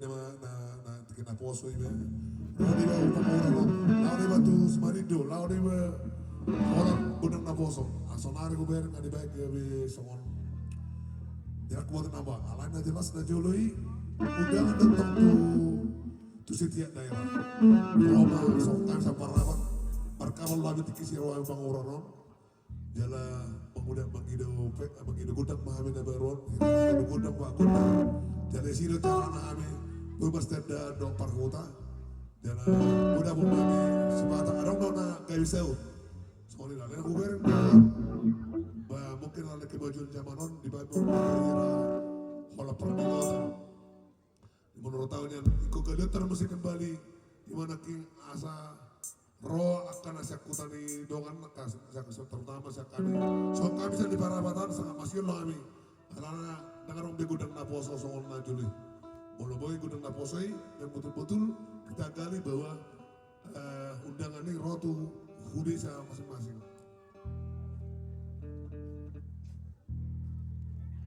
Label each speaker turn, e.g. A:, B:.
A: na tikina poso ibe laudi ba upamura laudi ba tu smarido laudi ba orang gudang na poso asonari ko ber ngadi baik be songon dia kuat namba alana jelas na joloi udah datang tu setiap daerah Roma songkan sa parawan perkawal labi tikisi roa panguranon jala pengudah bangido pek bangido gudang mahamin na baron gudang pak gudang jala siro carana ame bebas tenda do parkota jala udah bumami sebatang adong dona kayu sew soalnya lain aku bereng mungkin ada kemajuan zamanon di bawah kira hola pernikahan menurut tahunnya ikut ke mesti kembali di mana king asa roh akan asa kutani dongan terutama asa kami so kami bisa di parabatan sangat masih lo kami karena dengan orang begudang naposo soal najuli kalau boy gudang naposoi yang betul-betul kita gali bahwa undangan ini roh tuh hudi sama masing-masing